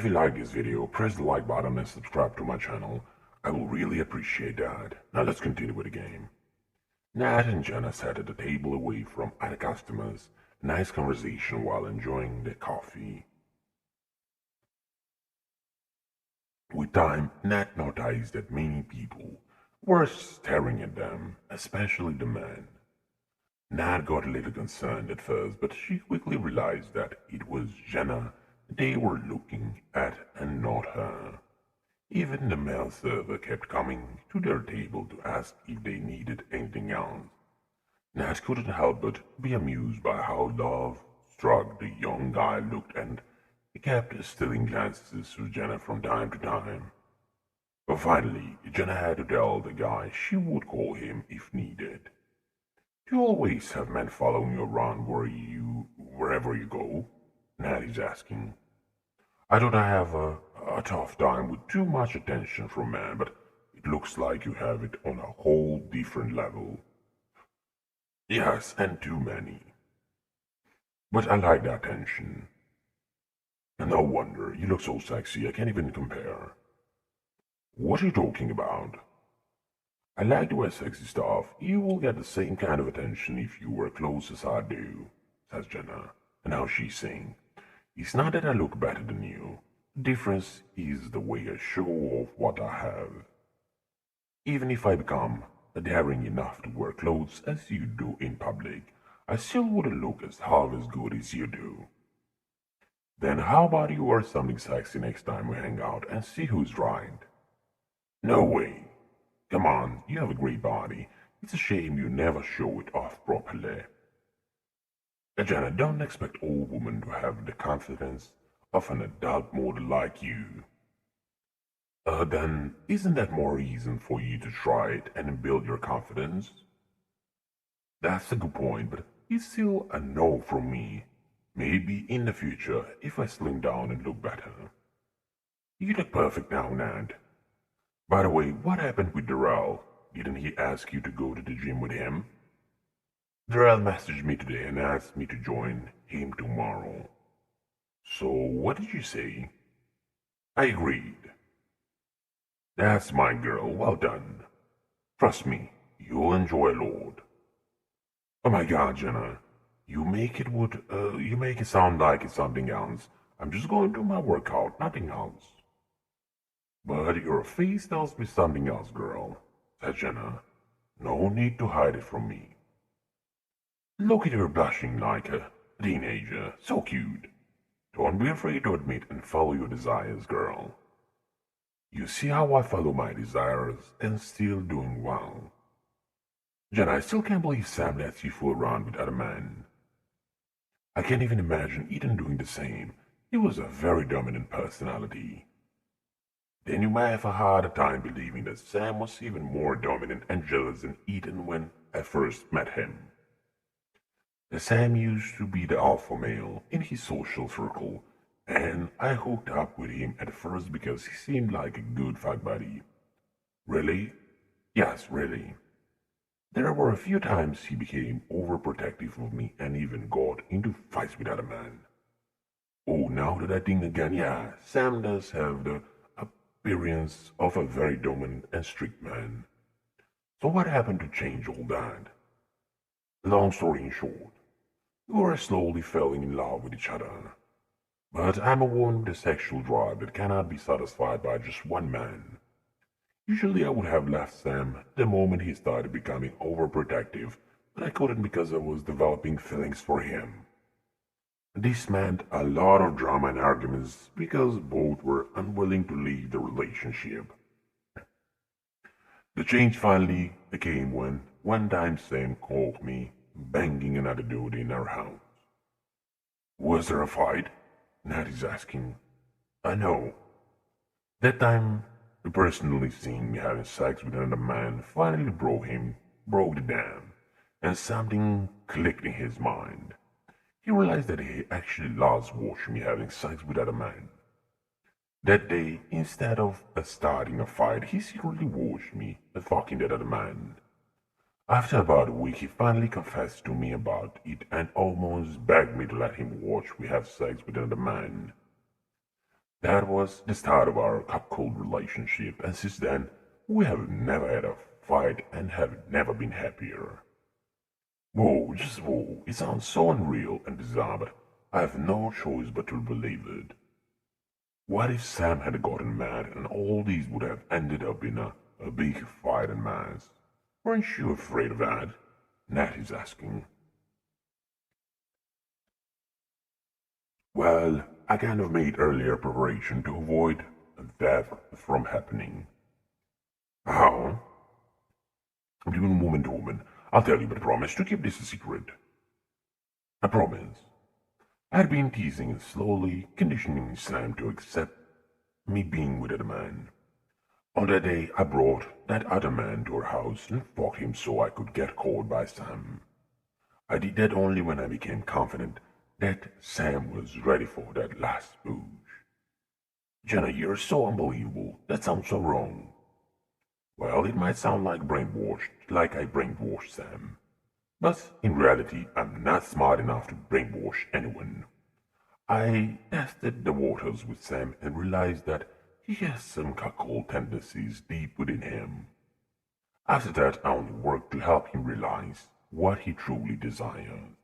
If you like this video, press the like button and subscribe to my channel. I will really appreciate that. Now let's continue with the game. Nat and Jenna sat at the table away from other customers. Nice conversation while enjoying their coffee. With time, Nat noticed that many people were staring at them, especially the men. Nat got a little concerned at first, but she quickly realized that it was Jenna they were looking at and not her. Even the male server kept coming to their table to ask if they needed anything else. Nat couldn't help but be amused by how love-struck the young guy looked, and he kept stealing glances to Jenna from time to time. But finally, Jenna had to tell the guy she would call him if needed. "Do you always have men following you around wherever you go?" Nat is asking. "I don't have a tough time with too much attention from men, but it looks like you have it on a whole different level." "Yes, and too many. But I like the attention. And no wonder, you look so sexy, I can't even compare." "What are you talking about?" "I like to wear sexy stuff. You will get the same kind of attention if you wear clothes as I do," says Jenna. And now she's saying, "It's not that I look better than you. The difference is the way I show off what I have. Even if I become daring enough to wear clothes as you do in public, I still wouldn't look as half as good as you do." "Then how about you wear something sexy next time we hang out and see who's right?" "No way. Come on, you have a great body. It's a shame you never show it off properly." "Jenna, don't expect all women to have the confidence of an adult model like you." Then isn't that more reason for you to try it and build your confidence?" "That's a good point, but it's still a no from me. Maybe in the future if I slim down and look better." "You look perfect now, Nat. By the way, what happened with Darrell? Didn't he ask you to go to the gym with him?" "Darrell messaged me today and asked me to join him tomorrow." "So what did you say?" "I agreed." "That's my girl, well done. Trust me, you'll enjoy a lot." "Oh my god, Jenna, you make it sound like it's something else. I'm just going to do my workout, nothing else." "But your face tells me something else, girl," said Jenna. "No need to hide it from me." "Look at her blushing like a teenager, so cute. Don't be afraid to admit and follow your desires, girl." "You see how I follow my desires and still doing well." "Jenna, I still can't believe Sam lets you fool around with other men." "I can't even imagine Ethan doing the same. He was a very dominant personality." "Then you may have a harder time believing that Sam was even more dominant and jealous than Ethan when I first met him. Sam used to be the alpha male in his social circle, and I hooked up with him at first because he seemed like a good fuck buddy." "Really?" "Yes, really. There were a few times he became overprotective of me and even got into fights with other men." "Oh, now that I think again, yeah, Sam does have the appearance of a very dominant and strict man. So what happened to change all that?" "Long story in short, we were slowly falling in love with each other. But I'm a woman with a sexual drive that cannot be satisfied by just one man. Usually I would have left Sam the moment he started becoming overprotective, but I couldn't because I was developing feelings for him. This meant a lot of drama and arguments because both were unwilling to leave the relationship. The change finally came when one time Sam caught me banging another dude in our house." "Was there a fight?" Nat is asking. "I know. That time, personally seeing me having sex with another man finally broke the dam, and something clicked in his mind. He realized that he actually loves watching me having sex with other men. That day, instead of starting a fight, he secretly watched me fucking that other man. After about a week, he finally confessed to me about it and almost begged me to let him watch me have sex with another man. That was the start of our cuckold relationship, and since then, we have never had a fight and have never been happier. Whoa, just whoa, it sounds so unreal and bizarre, but I have no choice but to believe it. What if Sam had gotten mad and all these would have ended up in a big fight and mess? Weren't you afraid of that? Nat is asking. Well, I kind of made earlier preparation to avoid that from happening. How? I'm doing woman to woman. I'll tell you, but promise to keep this a secret. I promise. I had been teasing and slowly conditioning Sam to accept me being with a man. On that day, I brought that other man to her house and fucked him so I could get caught by Sam. I did that only when I became confident that Sam was ready for that last push. Jenna, you're so unbelievable. That sounds so wrong. Well, it might sound like brainwashed, like I brainwashed Sam. But in reality, I'm not smart enough to brainwash anyone. I tested the waters with Sam and realized that he has some cuckold tendencies deep within him. After that, I only worked to help him realize what he truly desires.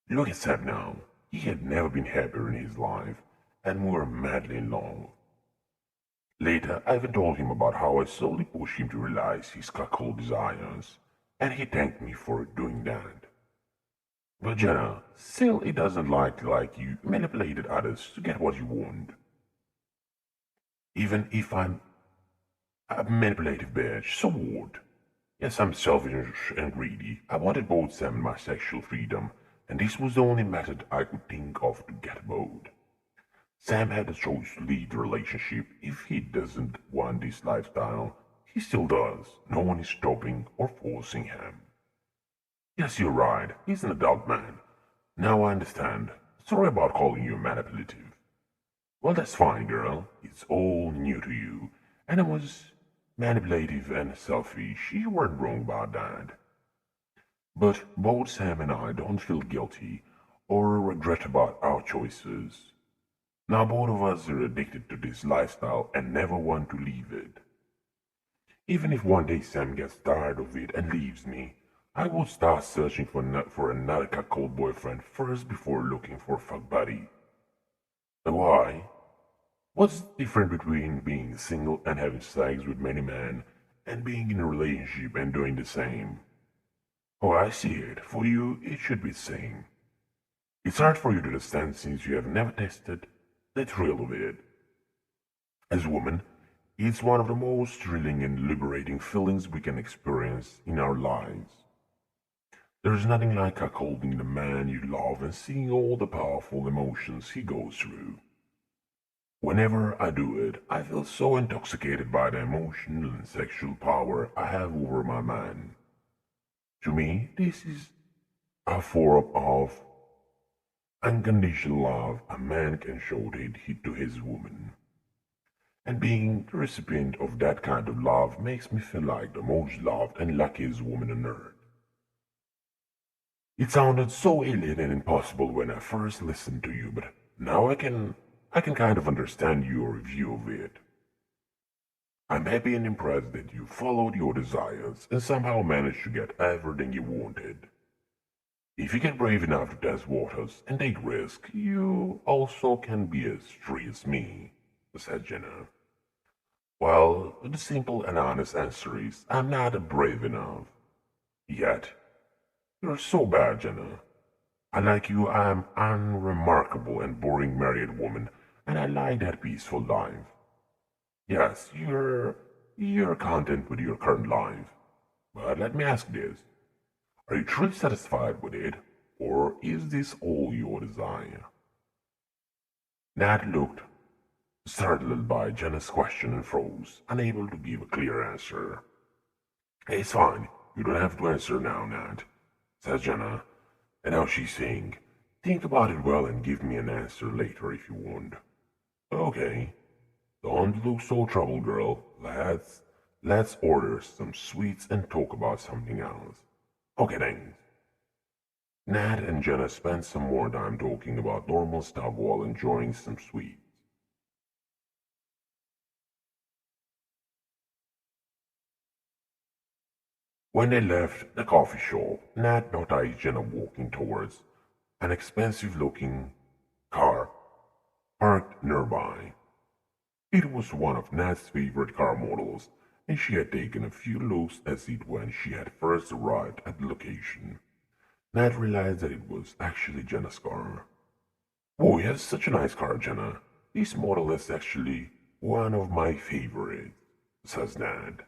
Look at Sam now. He had never been happier in his life, and we were madly in love. Later, I even told him about how I slowly pushed him to realize his cuckold desires, and he thanked me for doing that. But Jenna, still it doesn't like you manipulated others to get what you want. Even if I'm a manipulative bitch, so what? Yes, I'm selfish and greedy. I wanted both Sam and my sexual freedom, and this was the only method I could think of to get both. Sam had the choice to leave the relationship if he doesn't want this lifestyle. He still does. No one is stopping or forcing him. Yes, you're right. He's an adult man. Now I understand. Sorry about calling you manipulative. Well, that's fine, girl. It's all new to you. And I was manipulative and selfish. You weren't wrong about that. But both Sam and I don't feel guilty or regret about our choices. Now both of us are addicted to this lifestyle and never want to leave it. Even if one day Sam gets tired of it and leaves me, I will start searching for another cuckold boyfriend first before looking for a fuck buddy. Why? What's the difference between being single and having sex with many men and being in a relationship and doing the same? Oh, I see it. For you, it should be the same. It's hard for you to understand since you have never tested the thrill of it. As a woman, it's one of the most thrilling and liberating feelings we can experience in our lives. There's nothing like holding the man you love and seeing all the powerful emotions he goes through. Whenever I do it, I feel so intoxicated by the emotional and sexual power I have over my man. To me, this is a form of unconditional love a man can show to his woman. And being the recipient of that kind of love makes me feel like the most loved and luckiest woman on earth. It sounded so alien and impossible when I first listened to you, but now I can kind of understand your view of it. I'm happy and impressed that you followed your desires and somehow managed to get everything you wanted. If you get brave enough to test waters and take risks, you also can be as free as me, said Jenna. Well, the simple and honest answer is I'm not brave enough. Yet, you're so bad, Jenna. Unlike you, I am unremarkable and boring married woman, and I like that peaceful life. Yes, you're content with your current life. But let me ask this. Are you truly satisfied with it, or is this all your desire? Nat looked startled by Jenna's question and froze, unable to give a clear answer. It's fine. You don't have to answer now, Nat, says Jenna. And now she's saying, think about it well and give me an answer later if you want. Okay. Don't look so troubled, girl. Let's order some sweets and talk about something else. Okay, thanks. Nat and Jenna spent some more time talking about normal stuff while enjoying some sweets. When they left the coffee shop, Nat noticed Jenna walking towards an expensive-looking car parked nearby. It was one of Nat's favorite car models, and she had taken a few looks at it when she had first arrived at the location. Nat realized that it was actually Jenna's car. "Oh, you have such a nice car, Jenna. This model is actually one of my favorites," says Nat.